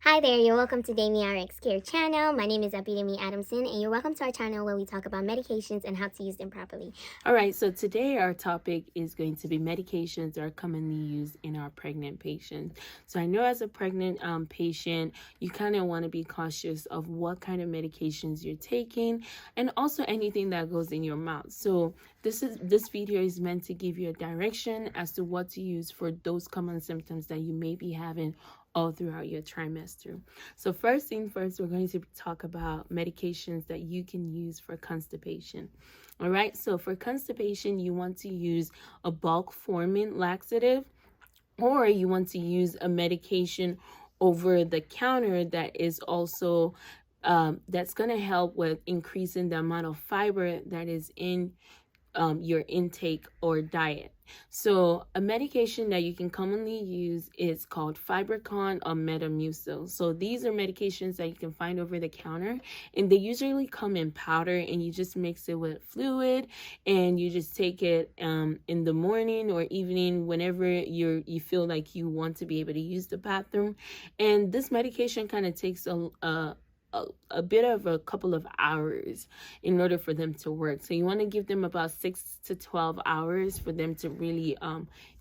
Hi there, you're welcome to Dami RX Care channel. My name is Abidemi Adamson, and you're welcome to our channel where we talk about medications and how to use them properly. All right, so today our topic is going to be medications that are commonly used in our pregnant patients. So I know as a pregnant patient, you kind of want to be cautious of what kind of medications you're taking and also anything that goes in your mouth. So this video is meant to give you a direction as to what to use for those common symptoms that you may be having all throughout your trimester. So first thing first, we're going to talk about medications that you can use for constipation. All right, so for constipation, you want to use a bulk forming laxative, or you want to use a medication over the counter that is also that's going to help with increasing the amount of fiber that is in your intake or diet. So a medication that you can commonly use is called Fibercon or Metamucil. So these are medications that you can find over the counter, and they usually come in powder, and you just mix it with fluid, and you just take it in the morning or evening whenever you feel like you want to be able to use the bathroom. And this medication kind of takes a bit of a couple of hours in order for them to work. So you want to give them about 6 to 12 hours for them to really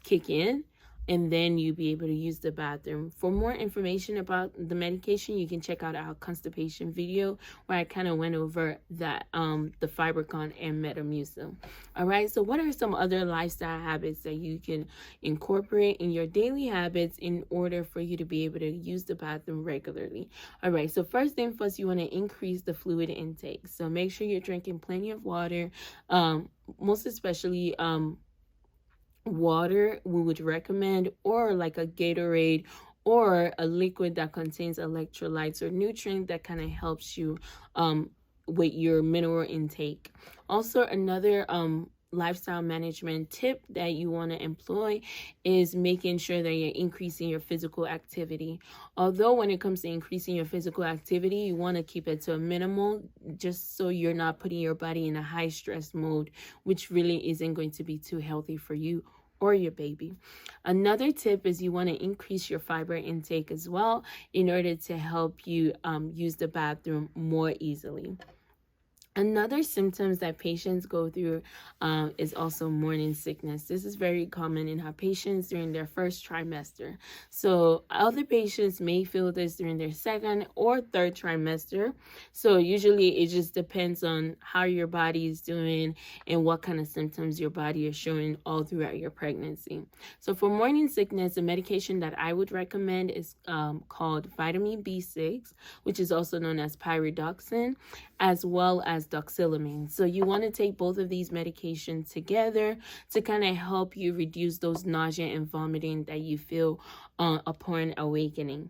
kick in, and then you'll be able to use the bathroom. For more information about the medication, you can check out our constipation video where I kind of went over that the Fibercon and Metamucil. All right, so what are some other lifestyle habits that you can incorporate in your daily habits in order for you to be able to use the bathroom regularly? All right, so first thing first, you want to increase the fluid intake. So make sure you're drinking plenty of water, most especially water we would recommend, or like a Gatorade or a liquid that contains electrolytes or nutrients that kind of helps you with your mineral intake. Also, another lifestyle management tip that you want to employ is making sure that you're increasing your physical activity. Although when it comes to increasing your physical activity, you want to keep it to a minimal, just so you're not putting your body in a high stress mode, which really isn't going to be too healthy for you or your baby. Another tip is you want to increase your fiber intake as well in order to help you use the bathroom more easily. Another symptoms that patients go through is also morning sickness. This is very common in our patients during their first trimester. So other patients may feel this during their second or third trimester. So usually it just depends on how your body is doing and what kind of symptoms your body is showing all throughout your pregnancy. So for morning sickness, a medication that I would recommend is called vitamin B6, which is also known as pyridoxine, as well as doxylamine. So you want to take both of these medications together to kind of help you reduce those nausea and vomiting that you feel upon awakening.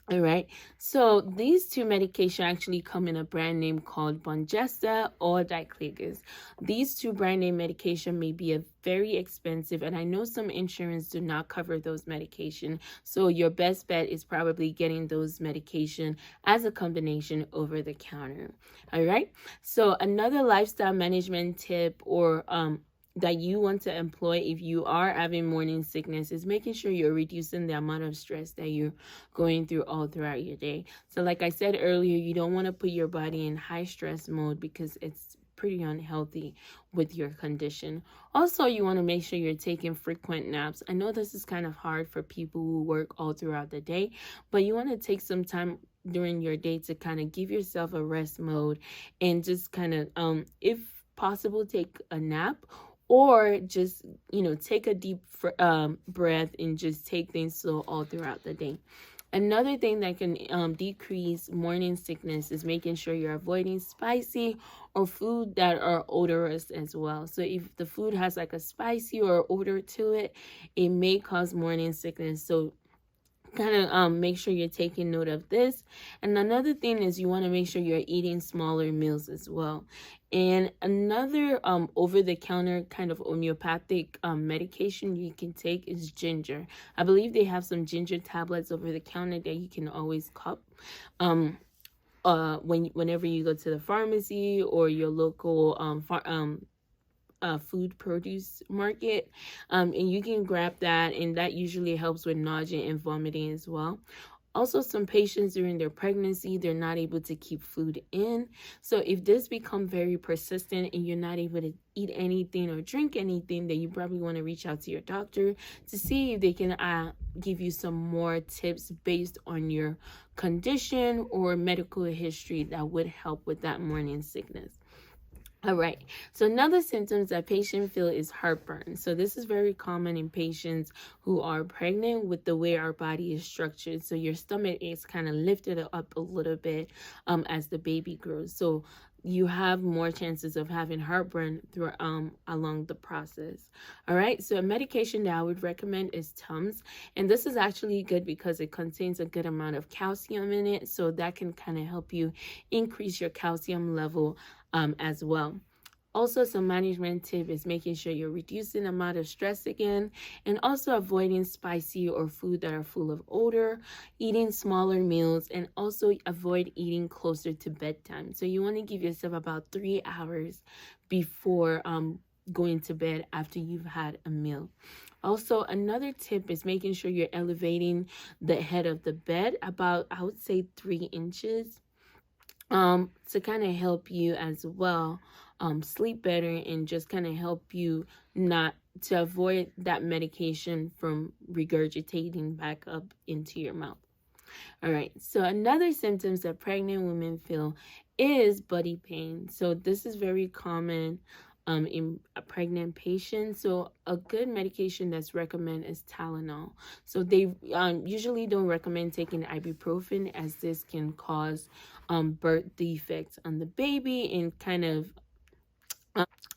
All right, so these two medications actually come in a brand name called Bongesta or Diclagis. These two brand name medication may be very expensive, and I know some insurance do not cover those medication. So your best bet is probably getting those medication as a combination over the counter. All right, so another lifestyle management tip or that you want to employ if you are having morning sickness is making sure you're reducing the amount of stress that you're going through all throughout your day. So like I said earlier, you don't want to put your body in high stress mode because it's pretty unhealthy with your condition. Also, you want to make sure you're taking frequent naps. I know this is kind of hard for people who work all throughout the day, but you want to take some time during your day to kind of give yourself a rest mode and just kind of if possible, take a nap, or just take a deep breath and just take things slow all throughout the day. Another thing that can decrease morning sickness is making sure you're avoiding spicy or food that are odorous as well. So if the food has like a spicy or odor to it, it may cause morning sickness. So kind of make sure you're taking note of this. And another thing is you want to make sure you're eating smaller meals as well. And another over-the-counter kind of homeopathic medication you can take is ginger. I believe they have some ginger tablets over the counter that you can always cup whenever you go to the pharmacy or your local food produce market, and you can grab that, and that usually helps with nausea and vomiting as well. Also, some patients during their pregnancy, they're not able to keep food in. So if this becomes very persistent and you're not able to eat anything or drink anything, then you probably want to reach out to your doctor to see if they can give you some more tips based on your condition or medical history that would help with that morning sickness. All right. So another symptoms that patients feel is heartburn. So this is very common in patients who are pregnant with the way our body is structured. So your stomach is kind of lifted up a little bit as the baby grows. So you have more chances of having heartburn through along the process. All right. So a medication that I would recommend is Tums, and this is actually good because it contains a good amount of calcium in it. So that can kind of help you increase your calcium level as well. Also, some management tip is making sure you're reducing the amount of stress again, and also avoiding spicy or food that are full of odor, eating smaller meals, and also avoid eating closer to bedtime. So you want to give yourself about 3 hours before going to bed after you've had a meal. Also, another tip is making sure you're elevating the head of the bed about, I would say, 3 inches. To kind of help you as well sleep better and just kind of help you not to avoid that medication from regurgitating back up into your mouth. All right, so another symptoms that pregnant women feel is body pain. So this is very common in a pregnant patient. So a good medication that's recommended is Tylenol. So they usually don't recommend taking ibuprofen, as this can cause birth defects on the baby and kind of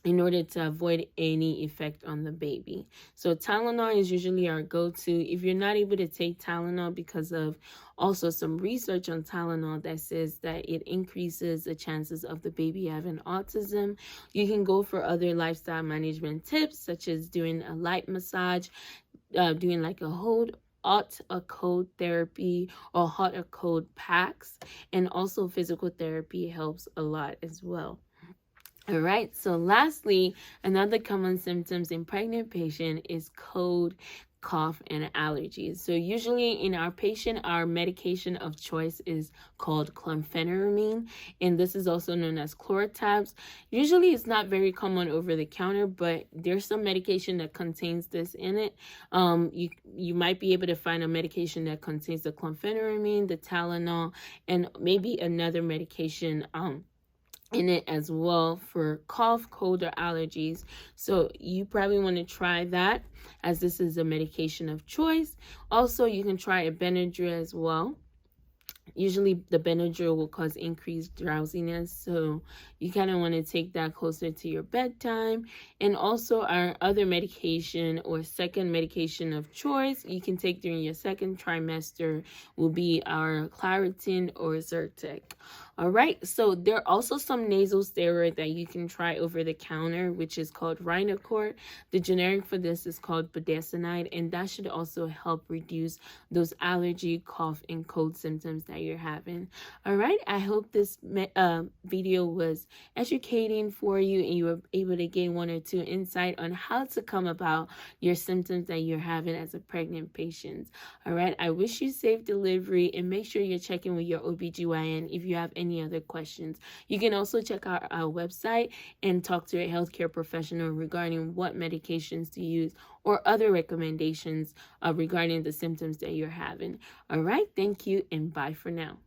in order to avoid any effect on the baby. So Tylenol is usually our go-to. If you're not able to take Tylenol because of also some research on Tylenol that says that it increases the chances of the baby having autism, you can go for other lifestyle management tips, such as doing a light massage, doing like a hot or cold therapy, or hot or cold packs, and also physical therapy helps a lot as well. All right, so lastly, another common symptoms in pregnant patient is cold, cough, and allergies. So usually in our patient, our medication of choice is called chlorpheniramine, and this is also known as Chlortabs. Usually it's not very common over the counter, but there's some medication that contains this in it. You might be able to find a medication that contains the chlorpheniramine, the Tylenol, and maybe another medication in it as well for cough, cold, or allergies. So you probably want to try that, as this is a medication of choice. Also, you can try a Benadryl as well. Usually the Benadryl will cause increased drowsiness, so you kind of want to take that closer to your bedtime. And also our other medication or second medication of choice you can take during your second trimester will be our Claritin or Zyrtec. All right, so there are also some nasal steroid that you can try over the counter, which is called Rhinocort. The generic for this is called budesonide, and that should also help reduce those allergy, cough, and cold symptoms that you're having. All right, I hope this video was educating for you and you were able to gain 1 or 2 insight on how to come about your symptoms that you're having as a pregnant patient. All right, I wish you safe delivery, and make sure you're checking with your OBGYN if you have any other questions. You can also check out our website and talk to a healthcare professional regarding what medications to use or other recommendations regarding the symptoms that you're having. All right, thank you and bye for now.